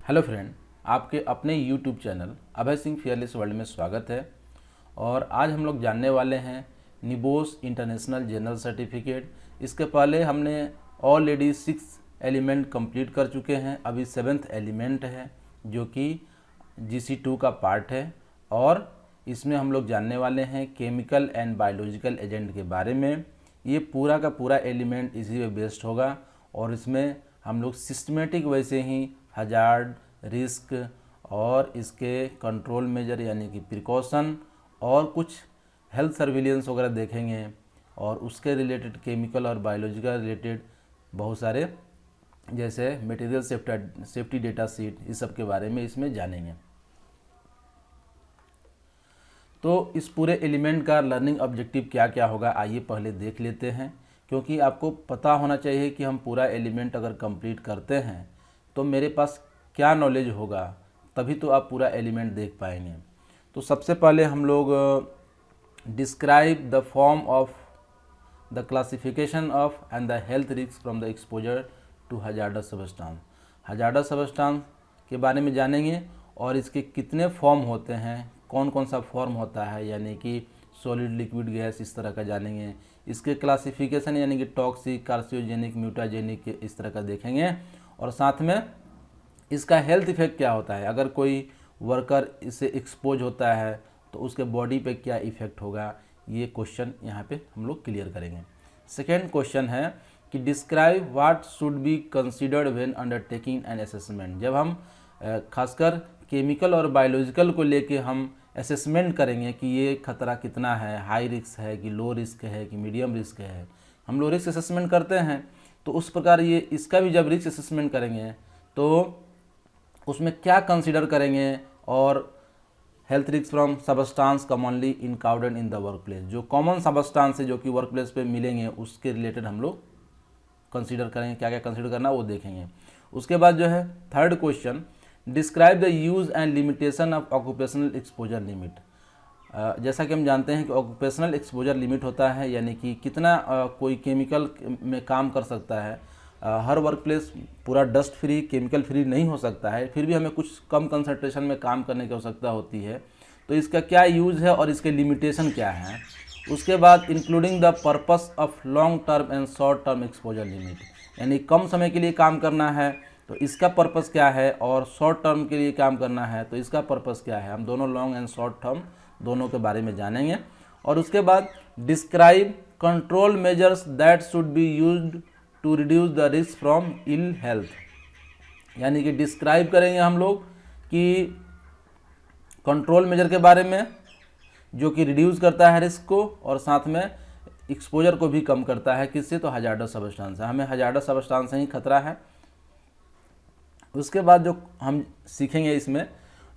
Hello friend, आपके अपने YouTube channel Abhay Singh fearless world में स्वागत है। और आज हम लोग जानने वाले हैं निबोस इंटरनेशनल जनरल सर्टिफिकेट। इसके पहले हमने ऑलरेडी 6 एलिमेंट कंप्लीट कर चुके हैं। अभी 7th एलिमेंट है जो कि GC2 का पार्ट है और इसमें हम लोग जानने वाले हैं केमिकल एंड बायोलॉजिकल एजेंट के बारे में। ये पूरा का पूरा एलिमेंट इसी पे बेस्ड होगा और इसमें हम लोग सिस्टमेटिक वैसे ही हजार्ड, रिस्क और इसके कंट्रोल मेजर यानी कि प्रिकॉशन और कुछ हेल्थ सर्विलेंस वगैरह देखेंगे और उसके रिलेटेड केमिकल और बायोलॉजिकल रिलेटेड बहुत सारे जैसे मटेरियल सेफ्टी डेटा शीट इस सब के बारे में इसमें जानेंगे। तो इस पूरे एलिमेंट का लर्निंग ऑब्जेक्टिव क्या क्या होगा आइए पहले देख लेते हैं, क्योंकि आपको पता होना चाहिए कि हम पूरा एलिमेंट अगर कंप्लीट करते हैं तो मेरे पास क्या नॉलेज होगा, तभी तो आप पूरा एलिमेंट देख पाएंगे। तो सबसे पहले हम लोग describe the form of the classification of and the health risk from the exposure to hazardous substance. Hazardous substance के बारे में जानेंगे और इसके कितने फॉर्म होते हैं, कौन कौन सा फॉर्म होता है, यानी कि सॉलिड, लिक्विड, गैस, इस तरह का जानेंगे। इसके क्लासिफिकेशन यानी कि टॉक्सिक, कार्सियोजेनिक, म्यूटाजेनिक इस तरह का देखेंगे और साथ में इसका हेल्थ इफेक्ट क्या होता है। अगर कोई वर्कर इससे एक्सपोज होता है तो उसके बॉडी पे क्या इफेक्ट होगा, ये क्वेश्चन यहाँ पे हम लोग क्लियर करेंगे। सेकेंड क्वेश्चन है कि describe what should be considered when undertaking an assessment. जब हम खासकर केमिकल और बायोलॉजिकल को लेके हम असेसमेंट करेंगे कि ये खतरा कितना है, हाई रिस्क है कि लो रिस्क है कि मीडियम रिस्क है, हम लोग रिस्क असेसमेंट करते हैं तो उस प्रकार ये इसका भी जब रिस्क असेसमेंट करेंगे तो उसमें क्या कंसीडर करेंगे। और health risk from substance commonly encountered in the work place, जो कॉमन सबस्टांस है जो कि वर्क प्लेस पे मिलेंगे उसके रिलेटेड हम लोग कंसीडर करेंगे, क्या क्या कंसीडर करना वो देखेंगे। उसके बाद जो है third question, describe the use and limitation of occupational exposure limit. जैसा कि हम जानते हैं कि ऑक्यूपेशनल एक्सपोजर लिमिट होता है यानी कि कितना कोई केमिकल में काम कर सकता है। हर वर्क प्लेस पूरा डस्ट फ्री, केमिकल फ्री नहीं हो सकता है, फिर भी हमें कुछ कम कंसंट्रेशन में काम करने की आवश्यकता होती है। तो इसका क्या यूज़ है और इसके लिमिटेशन क्या है। उसके बाद including the purpose of long term and short term exposure limit, यानी कम समय के लिए काम करना है तो इसका पर्पस क्या है और शॉर्ट टर्म के लिए काम करना है तो इसका पर्पस क्या है। हम दोनों लॉन्ग एंड शॉर्ट टर्म दोनों के बारे में जानेंगे। और उसके बाद describe control measures that should be used to reduce the risk from ill health, यानी कि डिस्क्राइब करेंगे हम लोग कि कंट्रोल मेजर के बारे में जो कि रिड्यूस करता है रिस्क को और साथ में एक्सपोजर को भी कम करता है। किससे? तो हजार्डस सब्सटेंस है, हमें हजार्डस सब्सटेंस से ही खतरा है। उसके बाद जो हम सीखेंगे इसमें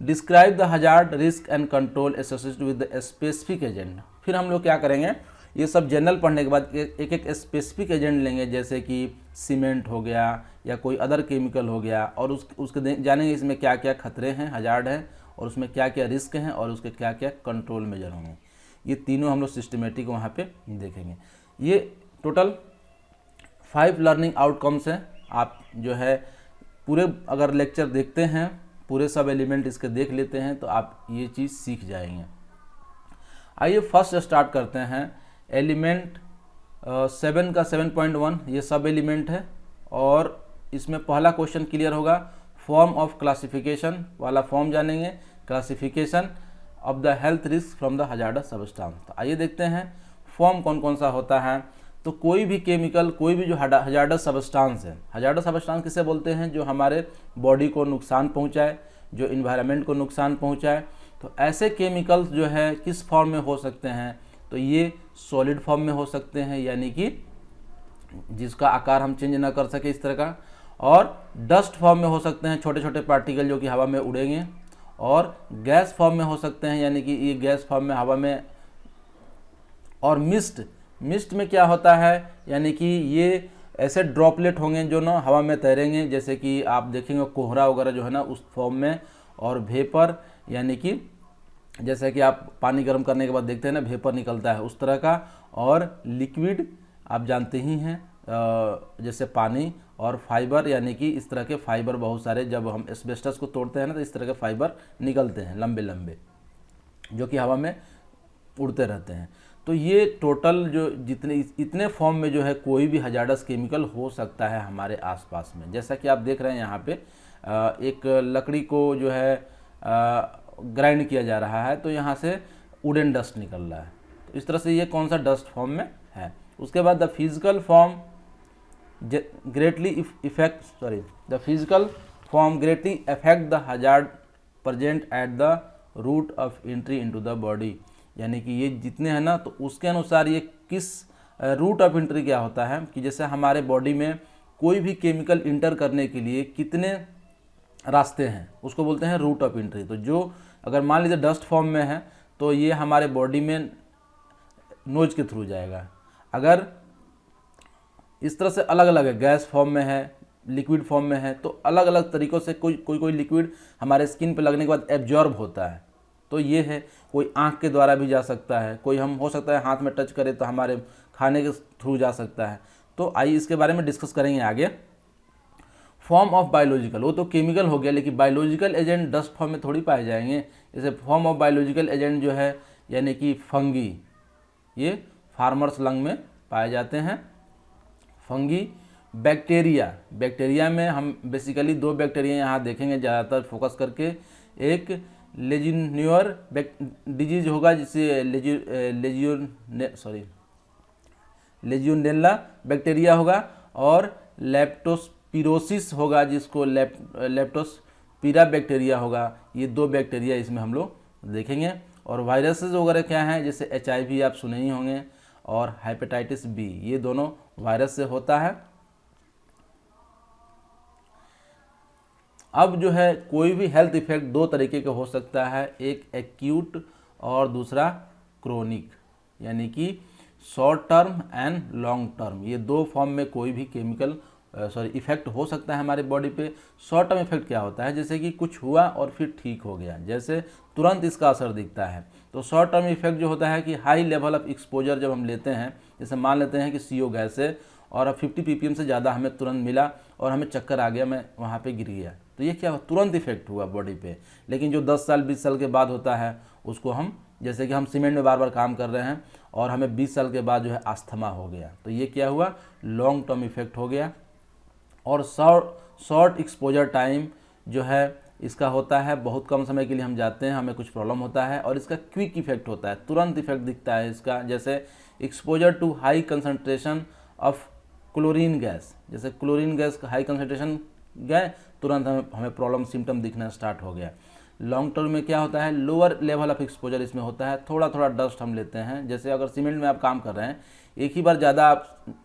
describe the hazard, risk and control associated with the specific agent. फिर हम लोग क्या करेंगे, ये सब जनरल पढ़ने के बाद एक एक स्पेसिफिक एजेंट लेंगे, जैसे कि सीमेंट हो गया या कोई अदर केमिकल हो गया और उसके जानेंगे इसमें क्या क्या खतरे हैं, हजार्ड है और उसमें क्या क्या रिस्क हैं और उसके क्या क्या कंट्रोल मेजर होंगे। ये तीनों हम लोग सिस्टमेटिक वहाँ पे देखेंगे। ये टोटल 5 लर्निंग आउटकम्स हैं। आप जो है पूरे अगर लेक्चर देखते हैं, पूरे सब एलिमेंट इसके देख लेते हैं तो आप ये चीज़ सीख जाएंगे। आइए फर्स्ट स्टार्ट करते हैं। एलिमेंट 7 का 7.1 ये सब एलिमेंट है और इसमें पहला क्वेश्चन क्लियर होगा, फॉर्म ऑफ क्लासिफिकेशन वाला फॉर्म जानेंगे, classification of the health risk from the hazardous substance. तो आइए देखते हैं फॉर्म कौन कौन सा होता है। तो कोई भी केमिकल, कोई भी जो हजार्डस सब्सटेंस है, हजार्डस सब्सटेंस किसे बोलते हैं, जो हमारे बॉडी को नुकसान पहुंचाए, जो इन्वायरमेंट को नुकसान पहुंचाए। तो ऐसे केमिकल्स जो है किस फॉर्म में हो सकते हैं, तो ये सॉलिड फॉर्म में हो सकते हैं यानी कि जिसका आकार हम चेंज ना कर सके इस तरह का, और डस्ट फॉर्म में हो सकते हैं, छोटे छोटे पार्टिकल जो कि हवा में उड़ेंगे, और गैस फॉर्म में हो सकते हैं यानी कि ये गैस फॉर्म में हवा में, और मिस्ट में क्या होता है यानी कि ये ऐसे ड्रॉपलेट होंगे जो ना हवा में तैरेंगे, जैसे कि आप देखेंगे कोहरा वगैरह जो है ना उस फॉर्म में, और वेपर यानी कि जैसे कि आप पानी गर्म करने के बाद देखते हैं ना वेपर निकलता है उस तरह का, और लिक्विड आप जानते ही हैं जैसे पानी, और फाइबर यानी कि इस तरह के फाइबर बहुत सारे, जब हम एस्बेस्टस को तोड़ते हैं ना तो इस तरह के फाइबर निकलते हैं लंबे लंबे, जो कि हवा में उड़ते रहते हैं। तो ये टोटल जो इतने फॉर्म में जो है कोई भी हजार्डस केमिकल हो सकता है हमारे आसपास में। जैसा कि आप देख रहे हैं यहाँ पे एक लकड़ी को जो है ग्राइंड किया जा रहा है, तो यहाँ से वुडन डस्ट निकल रहा है। तो इस तरह से ये कौन सा डस्ट फॉर्म में है। उसके बाद the physical form greatly affect the hazard present at the route of entry into the body। यानी कि ये जितने हैं ना, तो उसके अनुसार ये किस रूट ऑफ एंट्री क्या होता है कि जैसे हमारे बॉडी में कोई भी केमिकल इंटर करने के लिए कितने रास्ते हैं, उसको बोलते हैं रूट ऑफ एंट्री। तो जो अगर मान लीजिए डस्ट फॉर्म में है तो ये हमारे बॉडी में नोज के थ्रू जाएगा। अगर इस तरह से अलग अलग है, गैस फॉर्म में है, लिक्विड फॉर्म में है, तो अलग अलग तरीक़ों से कोई लिक्विड हमारे स्किन पे लगने के बाद एब्जॉर्ब होता है। तो ये है, कोई आँख के द्वारा भी जा सकता है, कोई हम हो सकता है हाथ में टच करे तो हमारे खाने के थ्रू जा सकता है। तो आइए इसके बारे में डिस्कस करेंगे आगे। फॉर्म ऑफ बायोलॉजिकल, वो तो केमिकल हो गया, लेकिन बायोलॉजिकल एजेंट डस्ट फॉर्म में थोड़ी पाए जाएंगे। जैसे फॉर्म ऑफ बायोलॉजिकल एजेंट जो है यानी कि फंगी, ये फार्मर्स लंग में पाए जाते हैं। फंगी, बैक्टीरिया में हम बेसिकली दो बैक्टीरिया यहाँ देखेंगे ज़्यादातर फोकस करके। एक लेजियोनियर डिजीज होगा जिसे लेजियोनेला बैक्टीरिया होगा, और लेप्टोस्पिरोसिस होगा जिसको लेप्टोस्पिरा बैक्टीरिया होगा। ये दो बैक्टीरिया इसमें हम लोग देखेंगे। और वायरसेस वगैरह क्या हैं, जैसे HIV आप सुने ही होंगे, और हेपेटाइटिस B, ये दोनों वायरस से होता है। अब जो है कोई भी हेल्थ इफेक्ट दो तरीके का हो सकता है, एक एक्यूट और दूसरा क्रोनिक, यानी कि short term and long term. ये दो फॉर्म में कोई भी केमिकल इफेक्ट हो सकता है हमारे बॉडी पे। शॉर्ट टर्म इफेक्ट क्या होता है, जैसे कि कुछ हुआ और फिर ठीक हो गया, जैसे तुरंत इसका असर दिखता है। तो शॉर्ट टर्म इफेक्ट जो होता है कि हाई लेवल ऑफ एक्सपोजर जब हम लेते हैं, जैसे मान लेते हैं कि CO गैस है और अब 50 ppm से ज़्यादा हमें तुरंत मिला और हमें चक्कर आ गया, मैं वहाँ पे गिर गया, तो ये क्या हुआ, तुरंत इफेक्ट हुआ बॉडी पे। लेकिन जो 10 साल 20 साल के बाद होता है उसको हम, जैसे कि हम सीमेंट में बार बार काम कर रहे हैं और हमें 20 साल के बाद जो है अस्थमा हो गया, तो ये क्या हुआ, लॉन्ग टर्म इफेक्ट हो गया। और शॉर्ट एक्सपोजर टाइम जो है इसका होता है बहुत कम समय के लिए हम जाते हैं, हमें कुछ प्रॉब्लम होता है, और इसका क्विक इफेक्ट होता है, तुरंत इफेक्ट दिखता है इसका। जैसे exposure to high concentration of chlorine gas, जैसे क्लोरीन गैस का हाई कंसंट्रेशन गए, तुरंत हमें प्रॉब्लम सिम्टम दिखना स्टार्ट हो गया। लॉन्ग टर्म में क्या होता है, लोअर लेवल ऑफ एक्सपोजर इसमें होता है, थोड़ा थोड़ा डस्ट हम लेते हैं। जैसे अगर सीमेंट में आप काम कर रहे हैं, एक ही बार ज़्यादा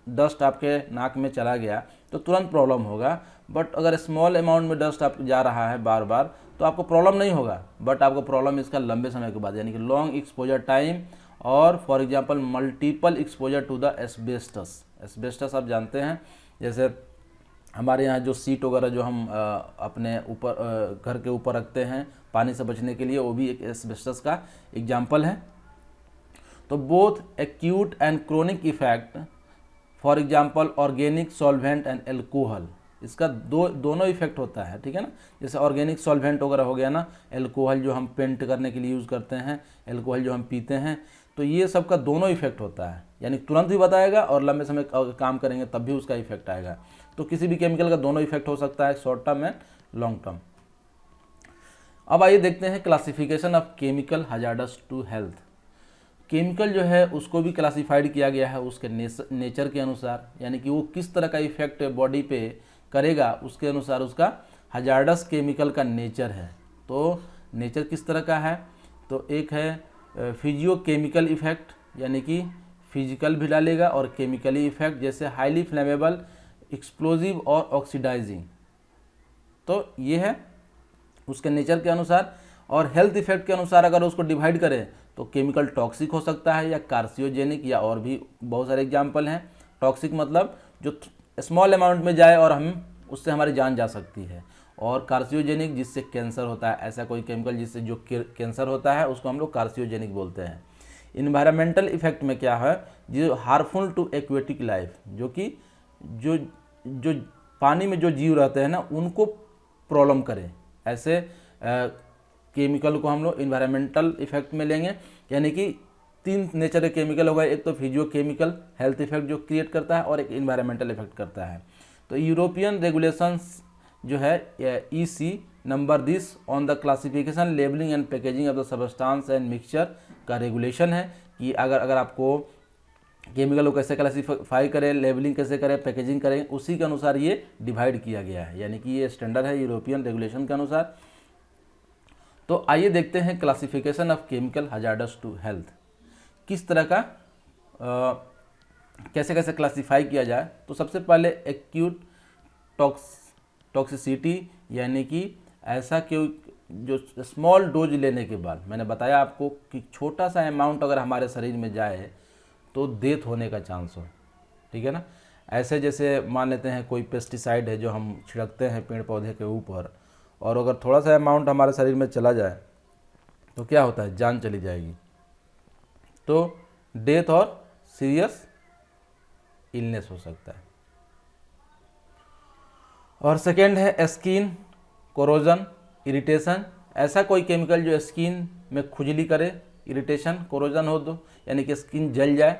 डस्ट आपके नाक में चला गया तो तुरंत प्रॉब्लम होगा, बट अगर स्मॉल अमाउंट में डस्ट आप जा रहा है बार बार तो आपको प्रॉब्लम नहीं होगा, बट आपको प्रॉब्लम इसका लंबे समय के बाद, यानी कि लॉन्ग एक्सपोजर टाइम। और for example multiple exposure to the asbestos आप जानते हैं, जैसे हमारे यहाँ जो सीट वगैरह जो हम अपने ऊपर घर के ऊपर रखते हैं पानी से बचने के लिए, वो भी एक एस्बेस्टस का एग्जाम्पल है। तो both acute and chronic effect, for example organic solvent and alcohol, इसका दोनों इफेक्ट होता है, ठीक है ना। जैसे ऑर्गेनिक सॉल्वेंट वगैरह हो गया ना, एल्कोहल जो हम पेंट करने के लिए यूज़ करते हैं, एल्कोहल जो हम पीते हैं, तो ये सब का दोनों इफेक्ट होता है, यानी तुरंत भी बताएगा और लंबे समय काम करेंगे तब भी उसका इफेक्ट आएगा। तो किसी भी केमिकल का दोनों इफेक्ट हो सकता है, short term and long term. अब आइए देखते हैं classification of chemical hazards to health. Chemical जो है उसको भी क्लासिफाइड किया गया है उसके नेचर के अनुसार, यानी कि वो किस तरह का इफेक्ट बॉडी पे करेगा उसके अनुसार उसका हजार्डस केमिकल का नेचर है। तो नेचर किस तरह का है, तो एक है फिजियोकेमिकल इफेक्ट, यानी कि फिजिकल भी डालेगा और केमिकली इफेक्ट, जैसे हाईली फ्लेमेबल, एक्सप्लोजिव और ऑक्सीडाइजिंग। तो ये है उसके नेचर के अनुसार। और हेल्थ इफेक्ट के अनुसार अगर उसको डिवाइड करें तो केमिकल टॉक्सिक हो सकता है या कार्सियोजेनिक, या और भी बहुत सारे एग्जाम्पल हैं। टॉक्सिक मतलब जो स्मॉल अमाउंट में जाए और हम उससे हमारी जान जा सकती है, और कार्सियोजेनिक जिससे कैंसर होता है, ऐसा कोई केमिकल जिससे जो कैंसर होता है उसको हम लोग कार्सियोजेनिक बोलते हैं। इन्वायरमेंटल इफेक्ट में क्या है, जो हार्मफुल टू एक्वेटिक लाइफ, जो कि जो पानी में जो जीव रहते हैं ना उनको प्रॉब्लम करे। ऐसे केमिकल को हम लोग इन्वायरमेंटल इफेक्ट में लेंगे, यानी कि 3 नेचर के केमिकल होगा, एक तो फिजियो केमिकल हेल्थ इफेक्ट जो क्रिएट करता है और एक इन्वायरमेंटल इफेक्ट करता है। तो यूरोपियन रेगुलेशंस जो है EC number this on the classification labelling and packaging of the substance and mixture का रेगुलेशन है कि अगर आपको केमिकल को कैसे क्लासीफाई करें, लेबलिंग कैसे करें, पैकेजिंग करें, उसी के अनुसार ये डिवाइड किया गया है, यानी कि ये स्टैंडर्ड है यूरोपियन रेगुलेशन के अनुसार। तो आइए देखते हैं classification of chemical hazards to health किस तरह का कैसे कैसे क्लासीफाई किया जाए। तो सबसे पहले एक्यूट टॉक्सिसिटी, यानी कि ऐसा कि जो स्मॉल डोज लेने के बाद, मैंने बताया आपको कि छोटा सा अमाउंट अगर हमारे शरीर में जाए तो डेथ होने का चांस हो, ठीक है ना। ऐसे जैसे मान लेते हैं कोई पेस्टिसाइड है जो हम छिड़कते हैं पेड़ पौधे के ऊपर, और अगर थोड़ा सा अमाउंट हमारे शरीर में चला जाए तो क्या होता है, जान चली जाएगी, तो डेथ और सीरियस इलनेस हो सकता है। और सेकेंड है स्किन कोरोजन इरिटेशन, ऐसा कोई केमिकल जो स्किन में खुजली करे, इरिटेशन कोरोजन हो तो यानी कि स्किन जल जाए,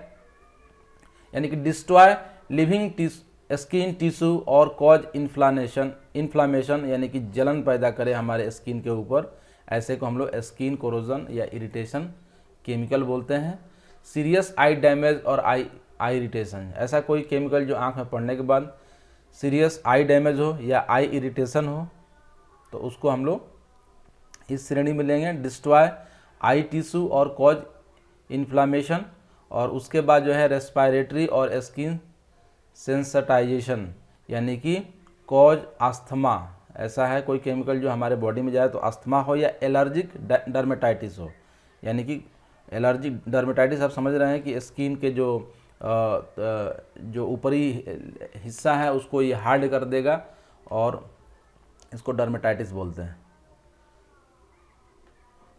यानी कि डिस्ट्रॉय लिविंग स्किन टिश्यू और कॉज इन्फ्लामेशन यानी कि जलन पैदा करे हमारे स्किन के ऊपर, ऐसे को हम लोग स्किन कोरोजन या इरिटेशन केमिकल बोलते हैं। सीरियस आई डैमेज और आई इरिटेशन, ऐसा कोई केमिकल जो आँख में पड़ने के बाद सीरियस आई डैमेज हो या आई इरिटेशन हो तो उसको हम लोग इस श्रेणी में लेंगे, डिस्ट्रॉय आई टिश्यू और कॉज इन्फ्लामेशन। और उसके बाद जो है रेस्पिरेटरी और स्किन सेंसिटाइजेशन, यानी कि कॉज अस्थमा, ऐसा है कोई केमिकल जो हमारे बॉडी में जाए तो अस्थमा हो या एलर्जिक डर्मेटाइटिस हो, यानी कि एलर्जिक डर्मेटाइटिस आप समझ रहे हैं कि स्किन के जो ऊपरी हिस्सा है उसको ये हार्ड कर देगा और इसको डर्मेटाइटिस बोलते हैं।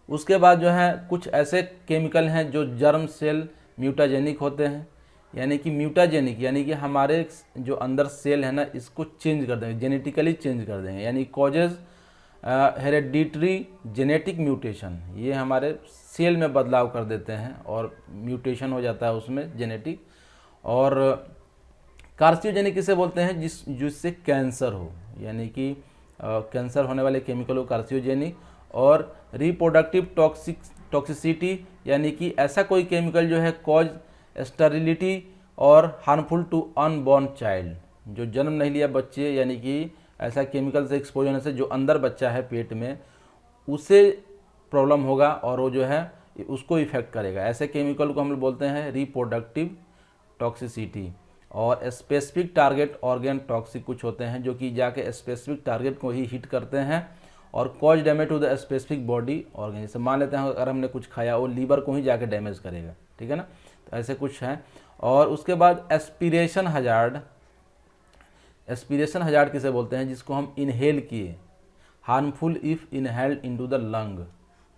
उसके बाद जो है कुछ ऐसे केमिकल हैं जो जर्म सेल म्यूटाजेनिक होते हैं, यानी कि म्यूटाजेनिक यानी कि हमारे जो अंदर सेल है ना इसको चेंज कर देंगे, जेनेटिकली चेंज कर देंगे, यानी कॉजेज हेरेडिटरी जेनेटिक म्यूटेशन, ये हमारे सेल में बदलाव कर देते हैं और म्यूटेशन हो जाता है उसमें जेनेटिक। और कार्सियोजेनिक किसे बोलते हैं, जिससे कैंसर हो, यानी कि कैंसर होने वाले केमिकल को कार्सियोजेनिक। और रिप्रोडक्टिव टॉक्सिसिटी, यानी कि ऐसा कोई केमिकल जो है कॉज स्टेरिलिटी और हार्मफुल टू अनबॉर्न चाइल्ड, जो जन्म नहीं लिया बच्चे, यानी कि ऐसा केमिकल से एक्सपोज होने से जो अंदर बच्चा है पेट में उसे प्रॉब्लम होगा और वो जो है उसको इफेक्ट करेगा, ऐसे केमिकल को हम लोग बोलते हैं रिप्रोडक्टिव टॉक्सिसिटी। और स्पेसिफिक टारगेट ऑर्गन टॉक्सिक कुछ होते हैं जो कि जाके स्पेसिफिक टारगेट को ही हिट करते हैं और cause damage to the specific body organ, जैसे मान लेते हैं अगर हमने कुछ खाया वो लीवर को ही जाके डैमेज करेगा, ठीक है ना, तो ऐसे कुछ हैं। और उसके बाद एस्पिरेशन हजार्ड, एस्पिरेशन हजार्ड किसे बोलते हैं, जिसको हम इनहेल किए, harmful if inhaled into the lung,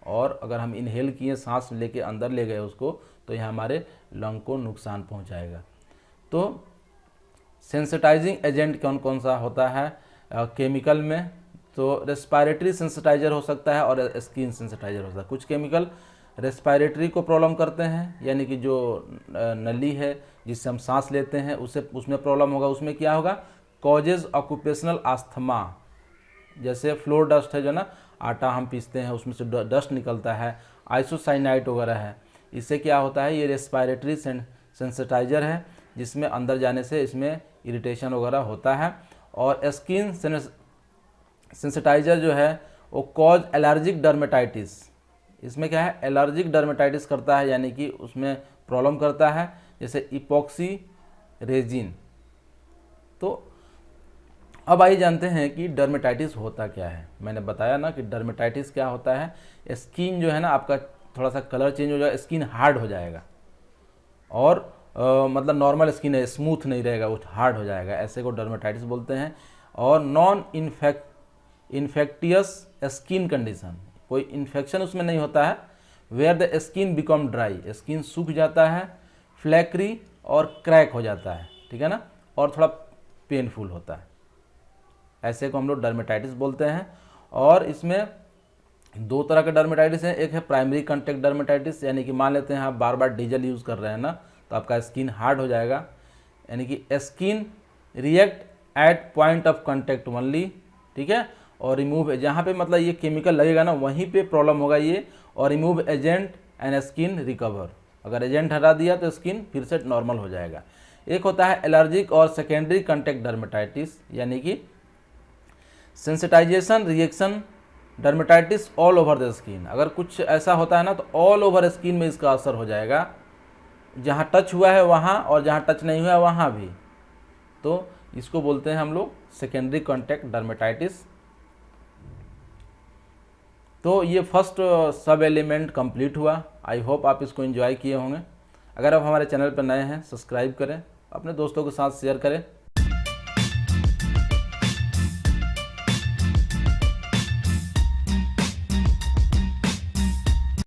और अगर हम इनहेल किए सांस लेके अंदर ले गए उसको तो यह हमारे लंग को नुकसान पहुंचाएगा। तो सेंसिटाइजिंग एजेंट कौन कौन सा होता है केमिकल में, तो रेस्पिरेटरी सेंसिटाइजर हो सकता है और स्किन सेंसिटाइजर हो सकता है। कुछ केमिकल रेस्पिरेटरी को प्रॉब्लम करते हैं, यानी कि जो नली है जिससे हम सांस लेते हैं उसमें प्रॉब्लम होगा, उसमें क्या होगा, कॉजेज ऑक्यूपेशनल अस्थमा, जैसे फ्लोर डस्ट है जो ना आटा हम पीसते हैं उसमें से डस्ट निकलता है, आइसोसाइनाइट वगैरह है, इससे क्या होता है, ये रेस्पिरेटरी सेंसिटाइजर है जिसमें अंदर जाने से इसमें इरिटेशन वगैरह होता है। और स्किन सेंसिटाइजर जो है वो कॉज एलर्जिक डर्मेटाइटिस, इसमें क्या है, एलर्जिक डर्मेटाइटिस करता है, यानी कि उसमें प्रॉब्लम करता है, जैसे इपॉक्सी रेजिन। तो अब आइए जानते हैं कि डर्मेटाइटिस होता क्या है। मैंने बताया ना कि डर्मेटाइटिस क्या होता है, स्किन जो है ना आपका थोड़ा सा कलर चेंज हो जाएगा, स्किन हार्ड हो जाएगा और मतलब नॉर्मल स्किन है स्मूथ नहीं रहेगा, वो हार्ड हो जाएगा, ऐसे को डर्मेटाइटिस बोलते हैं। और नॉन इन्फेक्टियस स्किन कंडीशन, कोई इन्फेक्शन उसमें नहीं होता है, where the skin become dry, skin सूख जाता है, फ्लैक्री और क्रैक हो जाता है, ठीक है ना, और थोड़ा पेनफुल होता है। ऐसे को हम लोग डर्मेटाइटिस बोलते हैं। और इसमें दो तरह के डर्मेटाइटिस हैं, एक है प्राइमरी कांटेक्ट डर्मेटाइटिस, यानी कि मान लेते हैं आप बार बार डीजल यूज़ कर रहे हैं ना, तो आपका स्किन हार्ड हो जाएगा, यानी कि skin react eight point of contact only, ठीक है। और रिमूव, जहाँ पे मतलब ये केमिकल लगेगा ना वहीं पे प्रॉब्लम होगा ये। और remove agent and skin recover, अगर एजेंट हटा दिया तो स्किन फिर से नॉर्मल हो जाएगा। एक होता है एलर्जिक और सेकेंडरी कांटेक्ट डर्मेटाइटिस, यानी कि sensitization reaction dermatitis all over the skin. अगर कुछ ऐसा होता है ना तो ऑल ओवर स्किन में इसका असर हो जाएगा, जहाँ टच हुआ है वहाँ और जहाँ टच नहीं हुआ है वहाँ भी। तो इसको बोलते हैं हम लोग सेकेंडरी कांटेक्ट डर्मेटाइटिस। तो ये फर्स्ट सब एलिमेंट कंप्लीट हुआ। आई होप आप इसको एंजॉय किए होंगे। अगर आप हमारे चैनल पर नए हैं सब्सक्राइब करें, अपने दोस्तों के साथ शेयर करें।